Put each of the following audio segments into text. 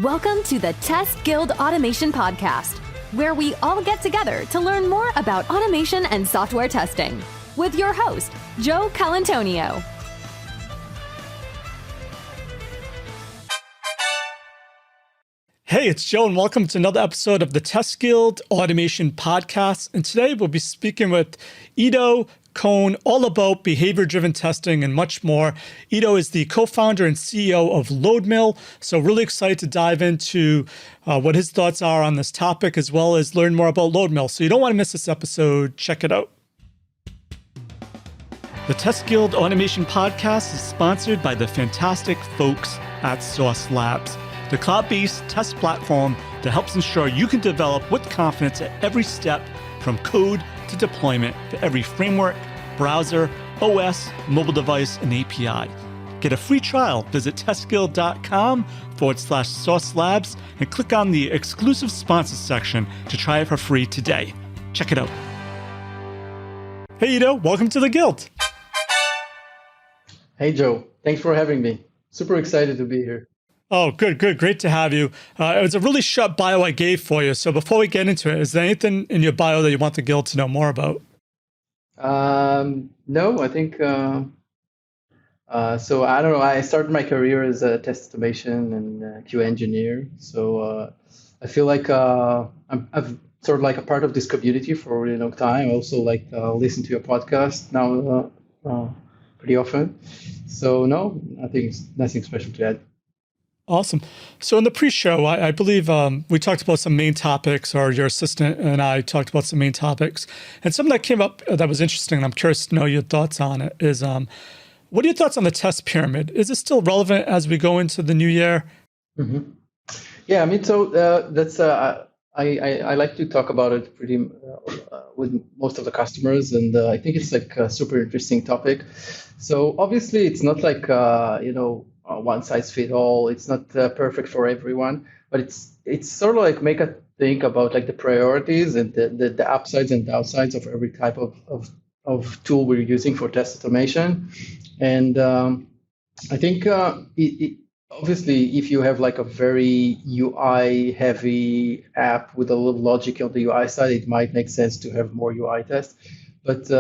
Welcome to the Test Guild Automation Podcast, where we all get together to learn more about automation and software testing with your host, Joe Colantonio. Hey, it's Joe, and welcome to another episode of the Test Guild Automation Podcast. And today we'll be speaking with Ido Cohn all about behavior-driven testing and much more. Ido is the co-founder and CEO of Loadmill, so really excited to dive into what his thoughts are on this topic, as well as learn more about Loadmill. So you don't want to miss this episode. Check it out. The Test Guild Automation Podcast is sponsored by the fantastic folks at Sauce Labs, the cloud-based test platform that helps ensure you can develop with confidence at every step, from code to deployment, for every framework, browser, OS, mobile device, and API. Get a free trial. Visit testguild.com/Sauce Labs and click on the exclusive sponsors section to try it for free today. Check it out. Hey, Ido, welcome to the Guild. Hey, Joe. Thanks for having me. Super excited to be here. Oh, good. Great to have you. It was a really short bio I gave for you. So before we get into it, is there anything in your bio that you want the Guild to know more about? No, I think, so I don't know. I started my career as a test automation and QA engineer. So I feel like I've sort of like a part of this community for a really long time. I also listen to your podcast now pretty often. So no, I think it's nothing special to add. Awesome. So in the pre-show, I believe we talked about some main topics, or your assistant and I talked about some main topics. And something that came up that was interesting, and I'm curious to know your thoughts on it, is what are your thoughts on the test pyramid? Is it still relevant as we go into the new year? Mm-hmm. Yeah, I mean, so that's I like to talk about it pretty with most of the customers, and I think it's like a super interesting topic. So obviously, it's not like one size fit all. It's not perfect for everyone, but it's sort of like make us think about like the priorities and the upsides and downsides of every type of tool we're using for test automation. And I think obviously, if you have like a very UI heavy app with a little logic on the UI side, it might make sense to have more UI tests. But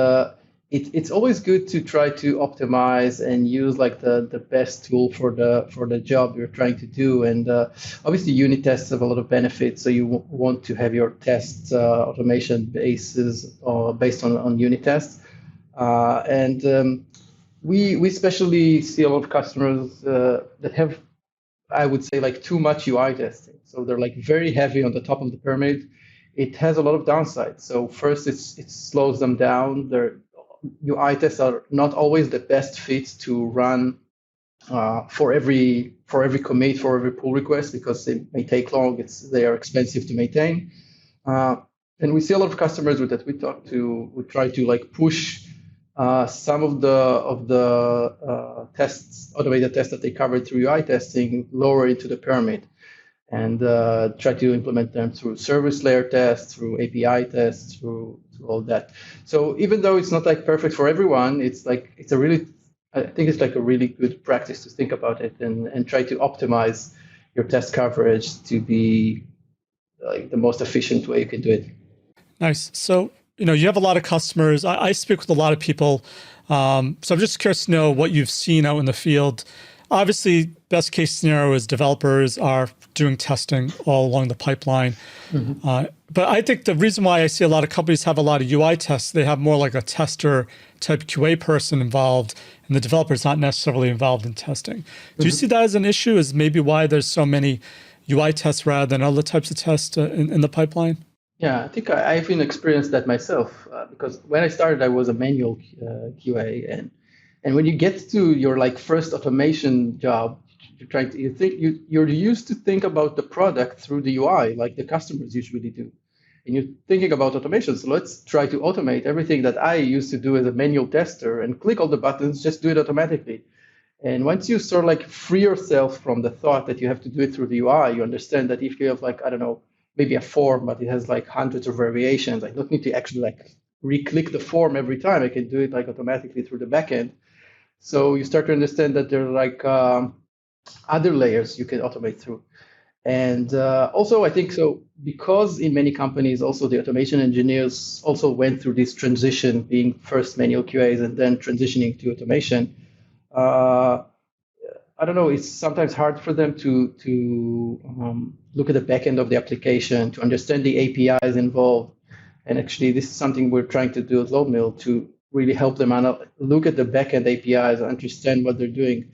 it's always good to try to optimize and use like the best tool for the job you're trying to do. And obviously, unit tests have a lot of benefits. So you want to have your test automation bases based on unit tests. We especially see a lot of customers that have, I would say, like too much UI testing. So they're like very heavy on the top of the pyramid. It has a lot of downsides. So first, it slows them down. Their UI tests are not always the best fit to run for every commit, for every pull request, because they may take long. They are expensive to maintain. And we see a lot of customers that we talk to would try to like push some of the tests, automated tests that they covered through UI testing, lower into the pyramid, and try to implement them through service layer tests, through API tests, through all that. So even though it's not like perfect for everyone, I think it's like a really good practice to think about it and try to optimize your test coverage to be like the most efficient way you can do it. Nice. So you have a lot of customers. I speak with a lot of people. So I'm just curious to know what you've seen out in the field. Obviously, best case scenario is developers are doing testing all along the pipeline. Mm-hmm. But I think the reason why I see a lot of companies have a lot of UI tests, they have more like a tester type QA person involved, and the developer's not necessarily involved in testing. Do you see that as an issue? Is maybe why there's so many UI tests rather than other types of tests in the pipeline? Yeah, I think I've even experienced that myself because when I started, I was a manual QA, and when you get to your like first automation job, you're used to think about the product through the UI, like the customers usually do, and you're thinking about automation. So let's try to automate everything that I used to do as a manual tester and click all the buttons, just do it automatically. And once you sort of like free yourself from the thought that you have to do it through the UI, you understand that if you have like, I don't know, maybe a form, but it has like hundreds of variations, I don't need to actually like re-click the form every time. I can do it like automatically through the backend. So you start to understand that there are like other layers you can automate through. And also, I think so because in many companies, also the automation engineers also went through this transition, being first manual QAs and then transitioning to automation. I don't know. It's sometimes hard for them to look at the back end of the application, to understand the APIs involved. And actually, this is something we're trying to do at Loadmill to really help them look at the back end APIs, understand what they're doing.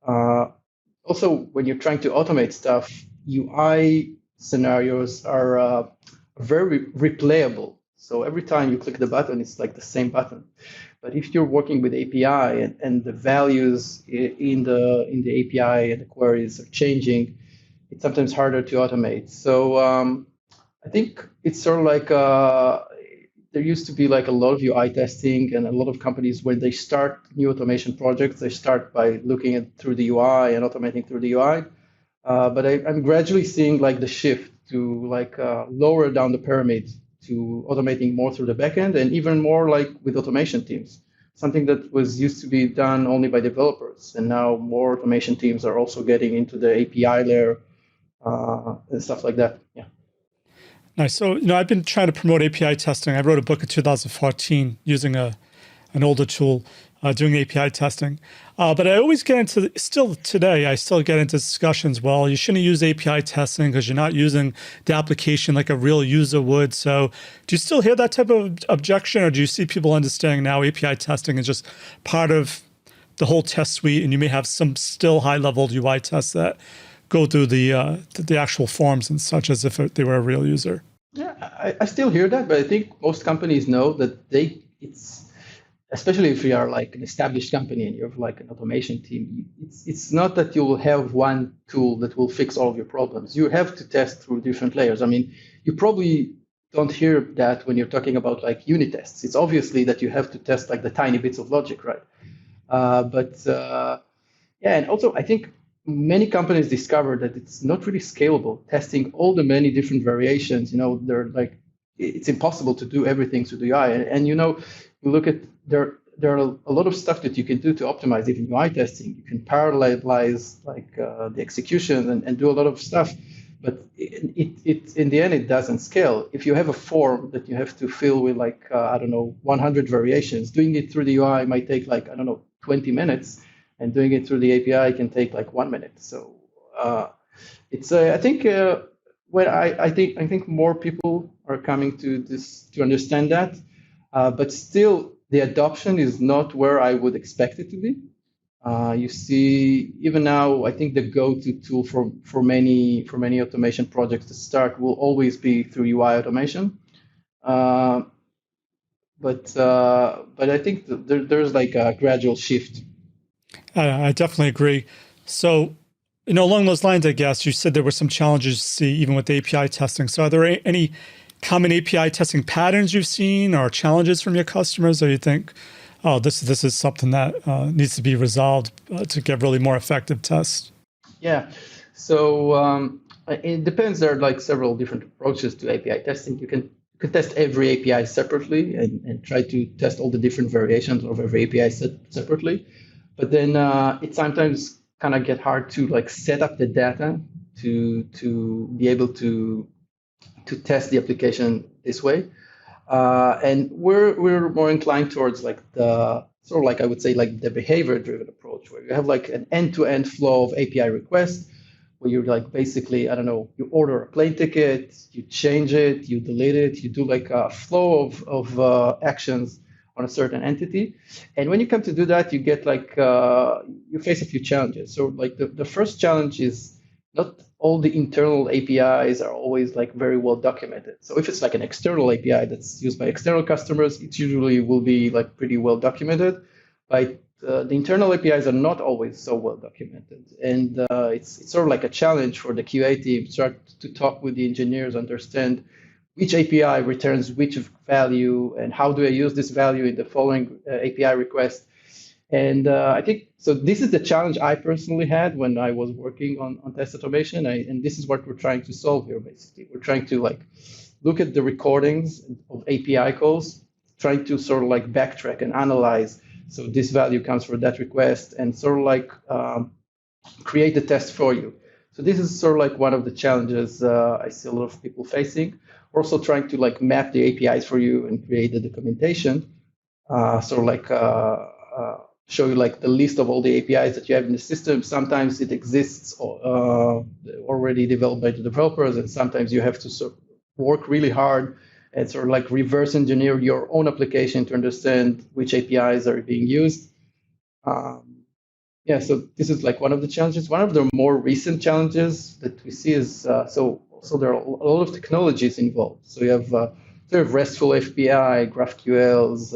Also, when you're trying to automate stuff, UI scenarios are very replayable. So every time you click the button, it's like the same button. But if you're working with API and the values in the API and the queries are changing, it's sometimes harder to automate. So I think it's sort of like there used to be like a lot of UI testing, and a lot of companies when they start new automation projects, they start by looking at through the UI and automating through the UI. But I'm gradually seeing like the shift to like lower down the pyramid to automating more through the backend, and even more like with automation teams, something that was used to be done only by developers. And now more automation teams are also getting into the API layer and stuff like that. Yeah. Nice. So, I've been trying to promote API testing. I wrote a book in 2014 using an older tool doing API testing. But I always get into, still today, I still get into discussions, well, you shouldn't use API testing because you're not using the application like a real user would. So do you still hear that type of objection, or do you see people understanding now API testing is just part of the whole test suite, and you may have some still high-level UI tests that go through the actual forms and such as if they were a real user? Yeah, I still hear that, but I think most companies know that it's, especially if you are like an established company and you have like an automation team, it's not that you will have one tool that will fix all of your problems. You have to test through different layers. I mean, you probably don't hear that when you're talking about like unit tests. It's obviously that you have to test like the tiny bits of logic, right? Yeah, and also I think many companies discovered that it's not really scalable. Testing all the many different variations, they're like, it's impossible to do everything through the UI. And you look at there are a lot of stuff that you can do to optimize even UI testing. You can parallelize like the execution and do a lot of stuff, but it in the end it doesn't scale. If you have a form that you have to fill with like 100 variations, doing it through the UI might take like 20 minutes, and doing it through the API can take like 1 minute. So it's I think I think more people are coming to understand that, but still the adoption is not where I would expect it to be. You see, even now, I think the go-to tool for many automation projects to start will always be through UI automation. But I think there's like a gradual shift. I definitely agree. So, along those lines, I guess you said there were some challenges to see even with the API testing. So are there any common API testing patterns you've seen or challenges from your customers, or you think, oh, this is something that needs to be resolved to get really more effective tests? Yeah. So it depends. There are like several different approaches to API testing. You can test every API separately and try to test all the different variations of every API separately. But then it sometimes kind of get hard to like set up the data to be able to test the application this way. And we're more inclined towards like the sort of like I would say like the behavior-driven approach, where you have like an end-to-end flow of API requests, where you're like basically, you order a plane ticket, you change it, you delete it, you do like a flow of actions on a certain entity. And when you come to do that, you get like, you face a few challenges. So like the first challenge is not all the internal APIs are always like very well documented. So if it's like an external API that's used by external customers, it usually will be like pretty well documented. But the internal APIs are not always so well documented. And it's sort of like a challenge for the QA team to start to talk with the engineers, understand which API returns which value, and how do I use this value in the following API request. And I think, so this is the challenge I personally had when I was working on test automation. And this is what we're trying to solve here, basically. We're trying to like look at the recordings of API calls, trying to sort of like backtrack and analyze. So this value comes for that request, and sort of like create the test for you. So this is sort of like one of the challenges I see a lot of people facing. Also trying to like map the APIs for you and create the documentation. Show you like the list of all the APIs that you have in the system. Sometimes it exists already developed by the developers, and sometimes you have to sort of work really hard and sort of like reverse engineer your own application to understand which APIs are being used. So this is like one of the challenges. One of the more recent challenges that we see is so there are a lot of technologies involved. So you have RESTful API, GraphQLs,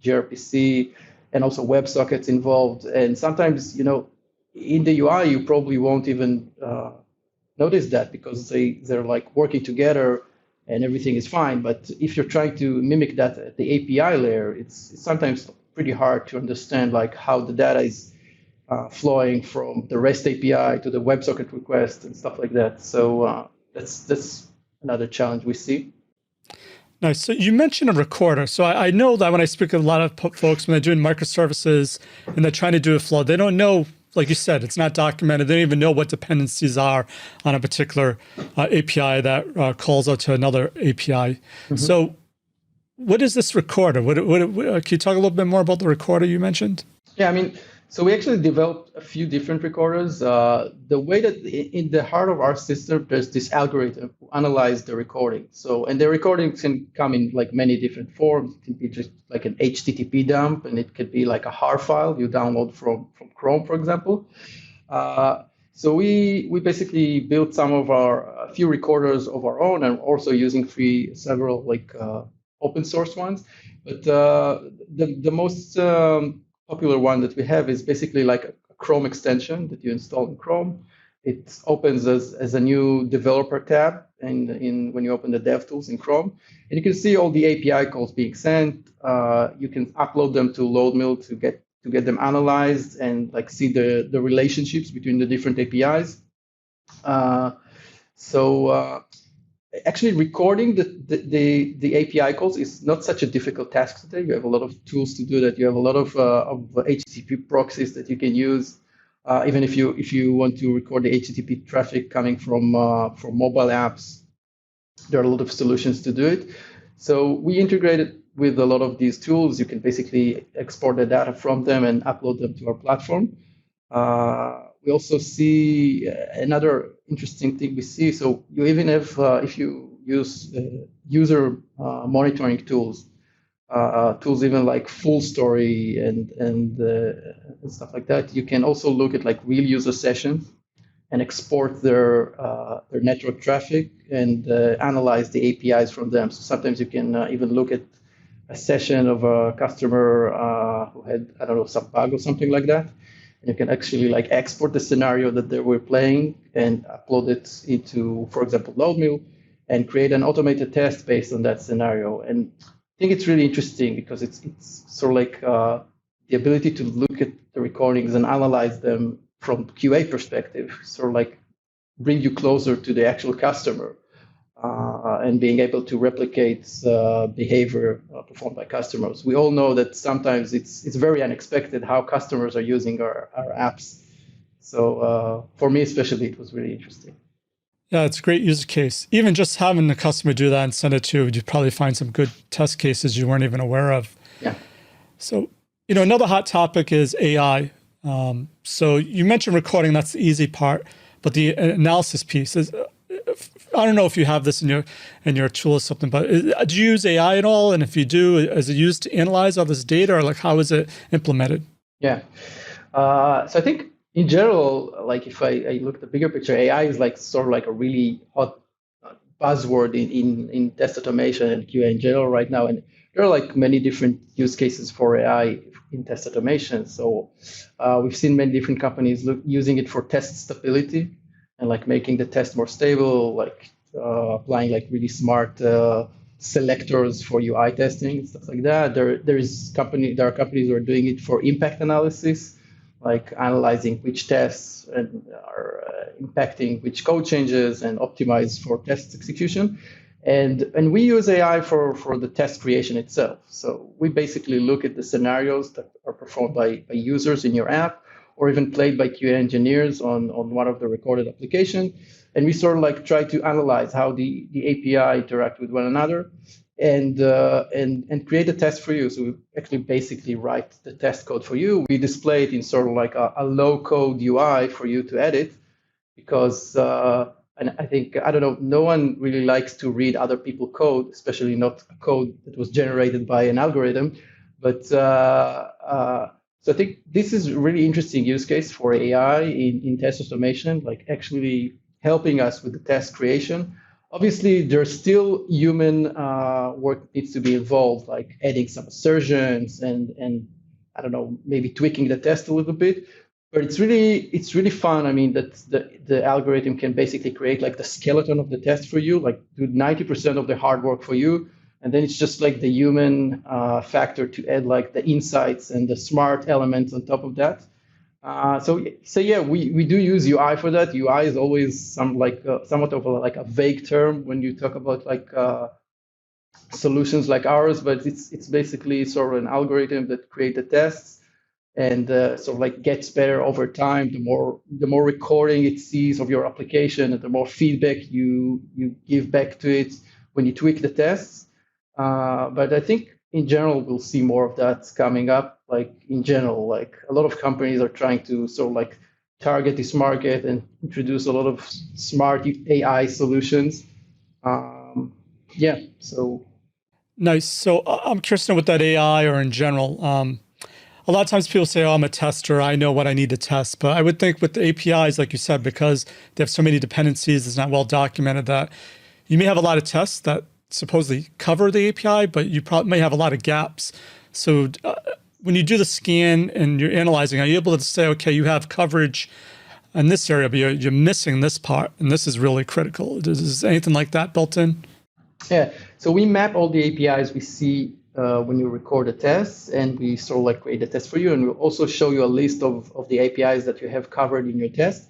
gRPC, and also WebSockets involved. And sometimes, in the UI, you probably won't even notice that because they're like working together and everything is fine. But if you're trying to mimic that at the API layer, it's sometimes pretty hard to understand like how the data is flowing from the REST API to the WebSocket request and stuff like that. So that's another challenge we see. Nice. So you mentioned a recorder. So I know that when I speak to a lot of folks, when they're doing microservices and they're trying to do a flow, they don't know, like you said, it's not documented. They don't even know what dependencies are on a particular API that calls out to another API. Mm-hmm. So what is this recorder? Can you talk a little bit more about the recorder you mentioned? Yeah, so we actually developed a few different recorders. The way that in the heart of our system, there's this algorithm to analyze the recording. And the recording can come in like many different forms. It can be just like an HTTP dump, and it could be like a HAR file you download from Chrome, for example. So we basically built a few recorders of our own, and also using several like open source ones. But the most popular one that we have is basically like a Chrome extension that you install in Chrome. It opens as a new developer tab when you open the DevTools in Chrome. And you can see all the API calls being sent. You can upload them to Loadmill to get them analyzed and like see the relationships between the different APIs. Actually, recording the API calls is not such a difficult task today. You have a lot of tools to do that. You have a lot of HTTP proxies that you can use. Even if you want to record the HTTP traffic coming from mobile apps, there are a lot of solutions to do it. So we integrated with a lot of these tools. You can basically export the data from them and upload them to our platform. We also see another interesting thing we see. So you even have, if you use user monitoring tools even like Full Story and stuff like that, you can also look at like real user sessions and export their network traffic and analyze the APIs from them. So sometimes you can even look at a session of a customer who had, some bug or something like that. And you can actually like export the scenario that they were playing and upload it into, for example, Loadmill, and create an automated test based on that scenario. And I think it's really interesting because it's sort of like the ability to look at the recordings and analyze them from QA perspective, sort of like bring you closer to the actual customer and being able to replicate behavior performed by customers. We all know that sometimes it's very unexpected how customers are using our apps. So for me especially, it was really interesting. Yeah, it's a great use case. Even just having the customer do that and send it to you, you'd probably find some good test cases you weren't even aware of. Yeah. So, another hot topic is AI. So you mentioned recording, that's the easy part, but the analysis piece is, I don't know if you have this in your tool or something, but do you use AI at all? And if you do, is it used to analyze all this data, or like how is it implemented? Yeah. So I think in general, like if I look at the bigger picture, AI is like sort of like a really hot buzzword in test automation and QA in general right now. And there are like many different use cases for AI in test automation. So we've seen many different companies using it for test stability and like making the test more stable, like applying like really smart selectors for UI testing, stuff like that. There are companies who are doing it for impact analysis, like analyzing which tests are impacting which code changes and optimize for test execution. And we use AI for the test creation itself. So we basically look at the scenarios that are performed by users in your app, or even played by QA engineers on one of the recorded applications. And we sort of like try to analyze how the API interact with one another and create a test for you. So we actually basically write the test code for you. We display it in sort of like a low code UI for you to edit because and I think, I don't know, no one really likes to read other people's code, especially not code that was generated by an algorithm. But so I think this is a really interesting use case for AI in test automation, like actually helping us with the test creation. Obviously, there's still human work that needs to be involved, like adding some assertions and I don't know, maybe tweaking the test a little bit. But it's really fun. I mean, that the algorithm can basically create like the skeleton of the test for you, like do 90% of the hard work for you. And then it's just like the human factor to add like the insights and the smart elements on top of that. So yeah, we do use UI for that. UI is always somewhat of a vague term when you talk about like solutions like ours, but it's basically sort of an algorithm that creates the tests and sort of like gets better over time. The more recording it sees of your application, and the more feedback you give back to it when you tweak the tests. But I think in general we'll see more of that coming up. Like in general, like a lot of companies are trying to sort of like target this market and introduce a lot of smart AI solutions. Yeah, so. Nice. So I'm curious to know with that AI or in general. A lot of times people say, oh, I'm a tester, I know what I need to test. But I would think with the APIs, like you said, because they have so many dependencies, it's not well documented, that you may have a lot of tests that supposedly cover the API, but you probably may have a lot of gaps. So when you do the scan and you're analyzing, are you able to say, okay, you have coverage in this area, but you're missing this part, and this is really critical? Is anything like that built in? Yeah, so we map all the APIs we see when you record a test, and we sort of like create a test for you, and we'll also show you a list of the APIs that you have covered in your test.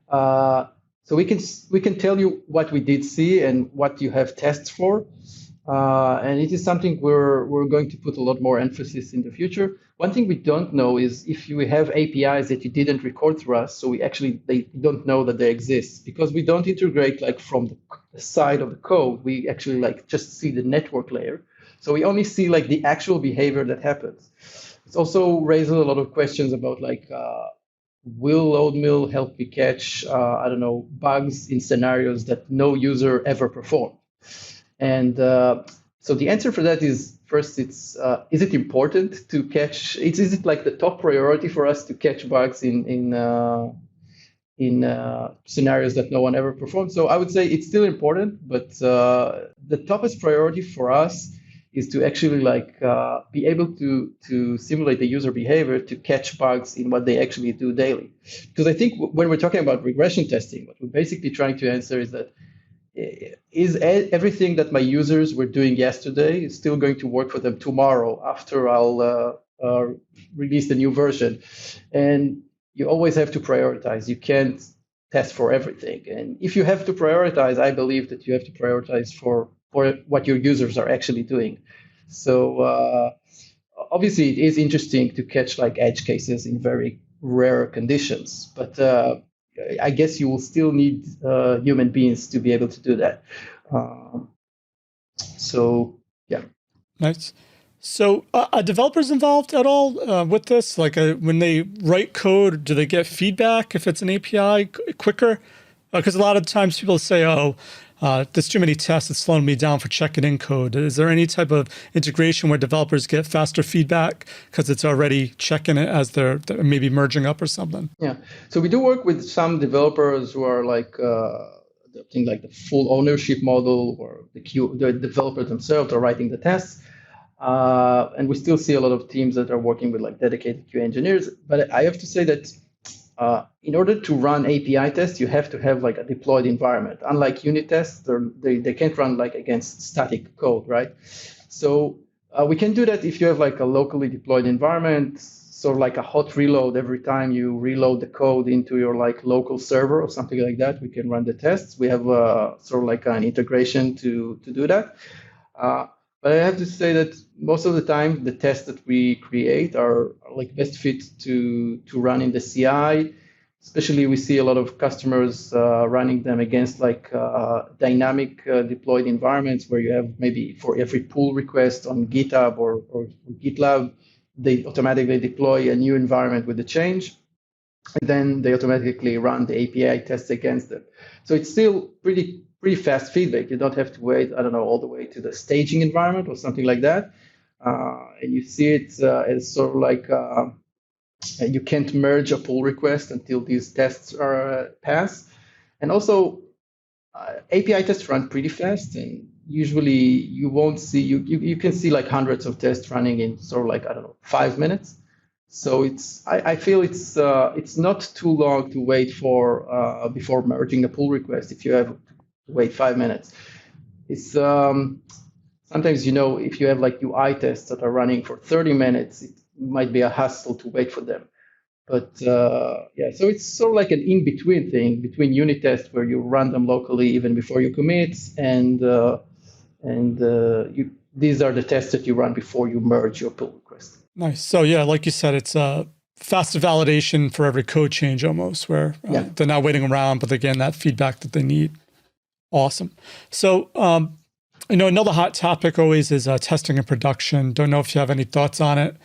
So we can tell you what we did see and what you have tests for, and it is something we're going to put a lot more emphasis in the future. One thing we don't know is if you have APIs that you didn't record through us, so they don't know that they exist because we don't integrate like from the side of the code. We actually like just see the network layer. So we only see like the actual behavior that happens. It's also raises a lot of questions about like, will Loadmill help me catch, I don't know, bugs in scenarios that no user ever performed? And so the answer for that is, first, is it important to catch? Is it like the top priority for us to catch bugs in scenarios that no one ever performed? So I would say it's still important, but the toppest priority for us is to actually like be able to simulate the user behavior to catch bugs in what they actually do daily. Because I think when we're talking about regression testing, what we're basically trying to answer is that is everything that my users were doing yesterday is still going to work for them tomorrow after I'll release the new version? And you always have to prioritize. You can't test for everything. And if you have to prioritize, I believe that you have to prioritize for what your users are actually doing. So obviously it is interesting to catch like edge cases in very rare conditions, but I guess you will still need human beings to be able to do that. So yeah. Nice. So are developers involved at all with this? Like when they write code, do they get feedback if it's an API quicker? Because a lot of times people say, oh, there's too many tests, it's slowing me down for checking in code. Is there any type of integration where developers get faster feedback because it's already checking it as they're maybe merging up or something? Yeah. So we do work with some developers who are like adopting like the full ownership model, or the developers themselves are writing the tests. And we still see a lot of teams that are working with like dedicated QA engineers. But I have to say that in order to run API tests, you have to have like a deployed environment. Unlike unit tests, they can't run like against static code, right? So we can do that if you have like a locally deployed environment, sort of like a hot reload. Every time you reload the code into your like local server or something like that, we can run the tests. We have sort of like an integration to do that. But I have to say that most of the time, the tests that we create are like best fit to run in the CI. Especially, we see a lot of customers running them against like dynamic deployed environments where you have maybe for every pull request on GitHub or GitLab, they automatically deploy a new environment with the change, and then they automatically run the API tests against it. So it's still pretty fast feedback. You don't have to wait, I don't know, all the way to the staging environment or something like that. And you see it as sort of like you can't merge a pull request until these tests are passed. And also, API tests run pretty fast, and usually you won't see you can see like hundreds of tests running in sort of like, I don't know, 5 minutes. So I feel it's not too long to wait for before merging a pull request if you have to wait 5 minutes. It's sometimes, if you have like UI tests that are running for 30 minutes, it might be a hassle to wait for them. But yeah, so it's sort of like an in-between thing between unit tests where you run them locally even before you commit, and these are the tests that you run before you merge your pull request. Nice. So yeah, like you said, it's faster validation for every code change almost, where they're not waiting around, but they're getting that feedback that they need. Awesome. So another hot topic always is testing in production. Don't know if you have any thoughts on it.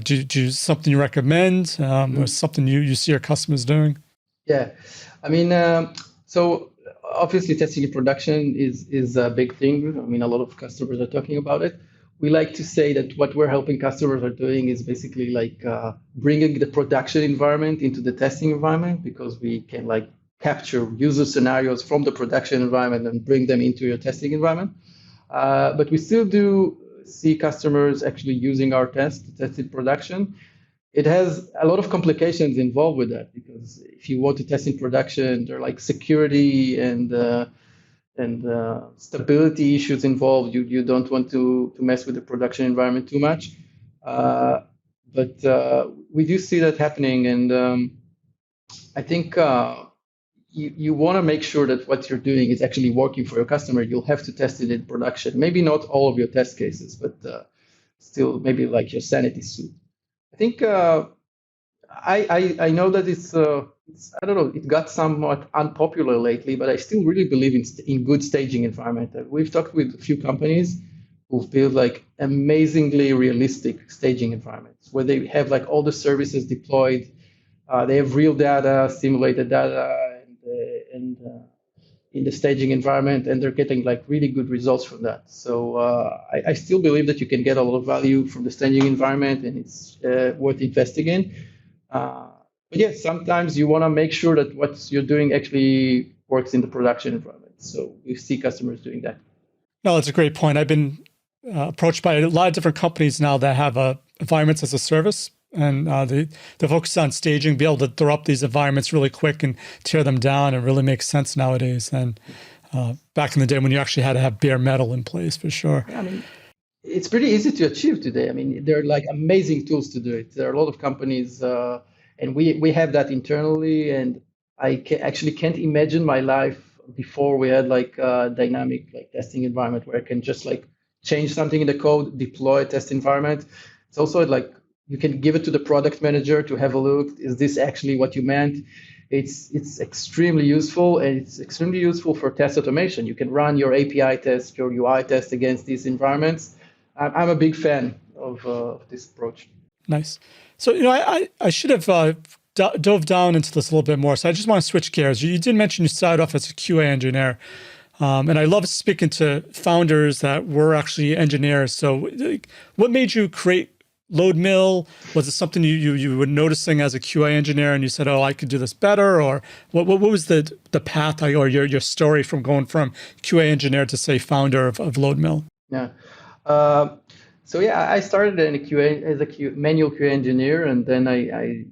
Do something you recommend, or something you see your customers doing? Yeah, I mean, so obviously testing in production is a big thing. I mean, a lot of customers are talking about it. We like to say that what we're helping customers are doing is basically like bringing the production environment into the testing environment, because we can like capture user scenarios from the production environment and bring them into your testing environment. But we still do see customers actually using our test to test in production. It has a lot of complications involved with that, because if you want to test in production, there are like security and stability issues involved. You don't want to mess with the production environment too much. But we do see that happening, and I think you want to make sure that what you're doing is actually working for your customer. You'll have to test it in production. Maybe not all of your test cases, but still maybe like your sanity suit. I think I know that it's I don't know, it got somewhat unpopular lately, but I still really believe in good staging environment. We've talked with a few companies who've built like amazingly realistic staging environments where they have like all the services deployed. They have real data, simulated data, and in the staging environment, and they're getting like really good results from that. So I still believe that you can get a lot of value from the staging environment, and it's worth investing in. But yeah, sometimes you want to make sure that what you're doing actually works in the production environment. So we see customers doing that. No, that's a great point. I've been approached by a lot of different companies now that have environments as a service. And they focus on staging, be able to throw up these environments really quick and tear them down. It really makes sense nowadays. And back in the day when you actually had to have bare metal in place, for sure. Yeah, I mean, it's pretty easy to achieve today. I mean, there are like amazing tools to do it. There are a lot of companies, and we have that internally. And I actually can't imagine my life before we had like a dynamic like testing environment where I can just like change something in the code, deploy a test environment. It's also like you can give it to the product manager to have a look. Is this actually what you meant? It's extremely useful, and it's extremely useful for test automation. You can run your API test, your UI test against these environments. I'm a big fan of this approach. Nice. So, I should have dove down into this a little bit more. So I just want to switch gears. You did mention you started off as a QA engineer. And I love speaking to founders that were actually engineers. So what made you create Loadmill? Was it something you were noticing as a QA engineer and you said, oh, I could do this better? Or what was the path or your story from going from QA engineer to, say, founder of Loadmill? Yeah. So yeah, I started in a QA as a manual QA engineer, and then I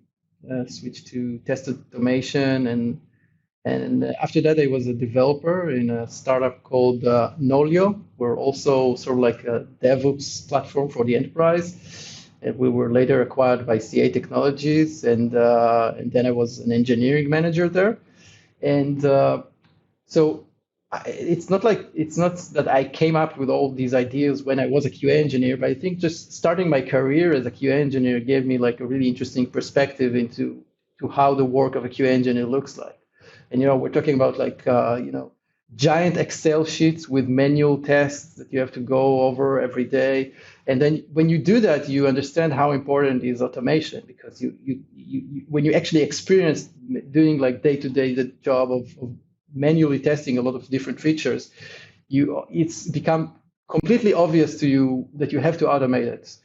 switched to test automation, and after that I was a developer in a startup called Nolio. We're also sort of like a DevOps platform for the enterprise. And we were later acquired by CA Technologies, and then I was an engineering manager there. And so it's not that I came up with all these ideas when I was a QA engineer, but I think just starting my career as a QA engineer gave me like a really interesting perspective into to how the work of a QA engineer looks like. And we're talking about like giant Excel sheets with manual tests that you have to go over every day. And then when you do that, you understand how important is automation, because you when you actually experience doing like day-to-day the job of manually testing a lot of different features, it's become completely obvious to you that you have to automate it,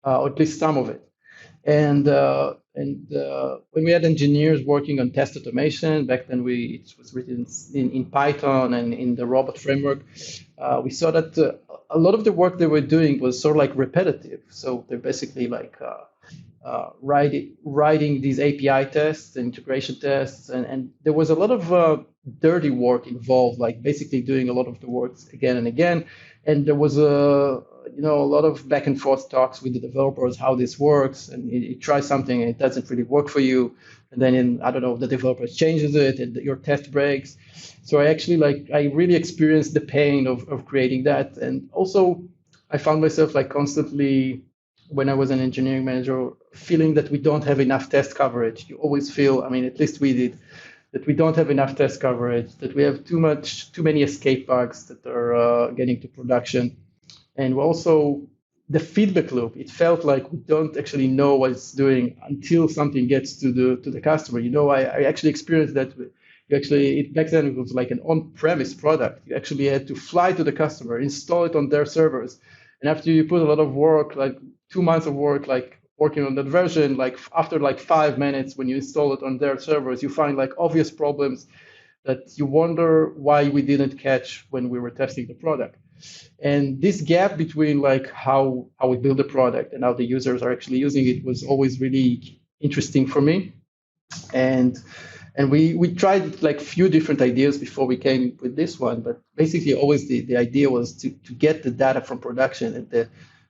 or at least some of it. And when we had engineers working on test automation back then, it was written in Python and in the robot framework. We saw that a lot of the work they were doing was sort of like repetitive. So they're basically like writing these API tests, integration tests, and there was a lot of dirty work involved, like basically doing a lot of the work again and again. And there was a lot of back and forth talks with the developers, how this works, and you try something and it doesn't really work for you. And then the developer changes it and your test breaks. So I really experienced the pain of creating that. And also I found myself like constantly, when I was an engineering manager, feeling that we don't have enough test coverage. You always feel, at least we did, that we don't have enough test coverage, that we have too many escape bugs that are getting to production. And also the feedback loop, it felt like we don't actually know what it's doing until something gets to the customer. I actually experienced that. Back then it was like an on-premise product. You actually had to fly to the customer, install it on their servers. And after you put a lot of work, like 2 months of work, like working on that version, like after like 5 minutes, when you install it on their servers, you find like obvious problems that you wonder why we didn't catch when we were testing the product. And this gap between like how we build a product and how the users are actually using it was always really interesting for me. And we tried like few different ideas before we came with this one, but basically always the idea was to get the data from production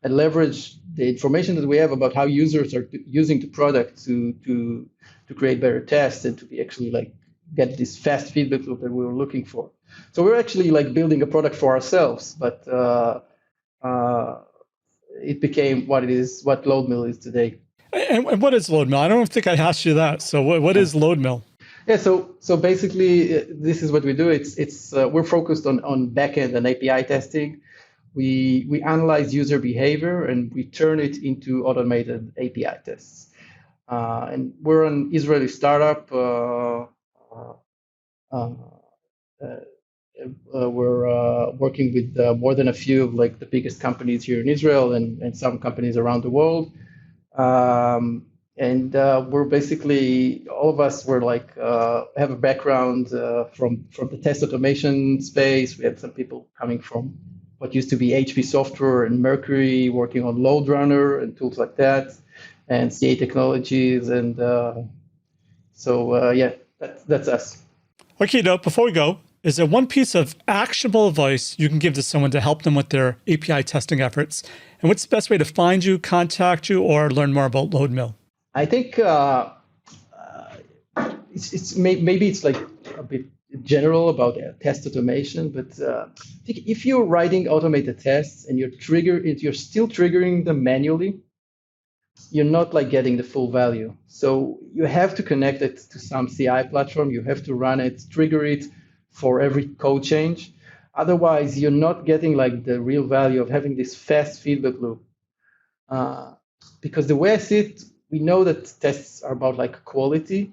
and leverage the information that we have about how users are using the product to create better tests and to be actually like get this fast feedback loop that we were looking for. So we're actually like building a product for ourselves, but it became what it is, what Loadmill is today. And what is Loadmill? I don't think I asked you that. So what is Loadmill? Yeah, so basically, this is what we do. It's we're focused on backend and API testing. We analyze user behavior and we turn it into automated API tests. And we're an Israeli startup. We're working with more than a few of like the biggest companies here in Israel and some companies around the world. And we're basically, all of us were like, have a background from the test automation space. We have some people coming from what used to be HP Software and Mercury, working on Load Runner and tools like that, and CA Technologies. And that's us. Okay, Ido, before we go, is there one piece of actionable advice you can give to someone to help them with their API testing efforts? And what's the best way to find you, contact you, or learn more about Loadmill? I think maybe it's like a bit general about test automation, but I think if you're writing automated tests and you're still triggering them manually, you're not like getting the full value. So you have to connect it to some CI platform. You have to run it, trigger it for every code change. Otherwise, you're not getting like the real value of having this fast feedback loop. Because the way I see it, we know that tests are about like quality,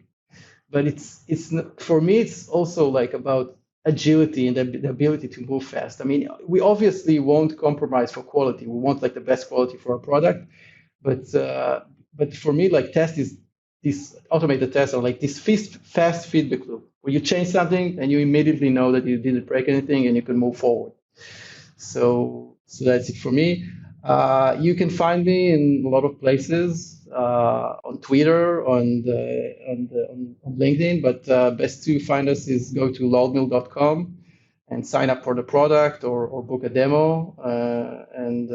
but it's not, for me, it's also like about agility and the ability to move fast. We obviously won't compromise for quality. We want like the best quality for our product, but for me, like these automated tests are like this fast feedback loop where you change something and you immediately know that you didn't break anything and you can move forward. So that's it for me. You can find me in a lot of places, on Twitter, on LinkedIn, but best to find us is go to loadmill.com and sign up for the product or book a demo and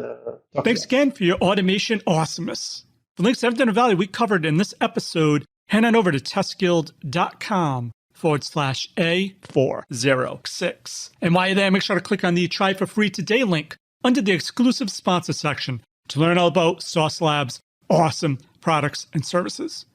talk. Thanks again for your automation awesomeness. The links to everything of value we covered in this episode, head on over to testguild.com A406. And while you're there, make sure to click on the Try for Free Today link under the exclusive sponsor section to learn all about Sauce Lab's awesome products and services.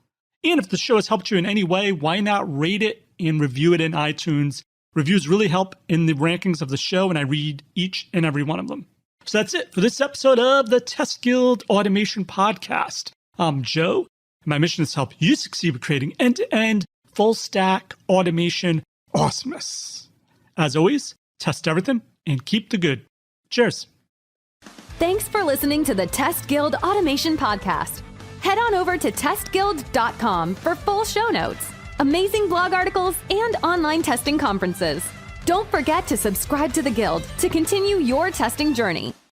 And if the show has helped you in any way, why not rate it and review it in iTunes? Reviews really help in the rankings of the show, and I read each and every one of them. So that's it for this episode of the Test Guild Automation Podcast. I'm Joe, and my mission is to help you succeed with creating end-to-end, full-stack automation awesomeness. As always, test everything and keep the good. Cheers. Thanks for listening to the Test Guild Automation Podcast. Head on over to testguild.com for full show notes, amazing blog articles, and online testing conferences. Don't forget to subscribe to the Guild to continue your testing journey.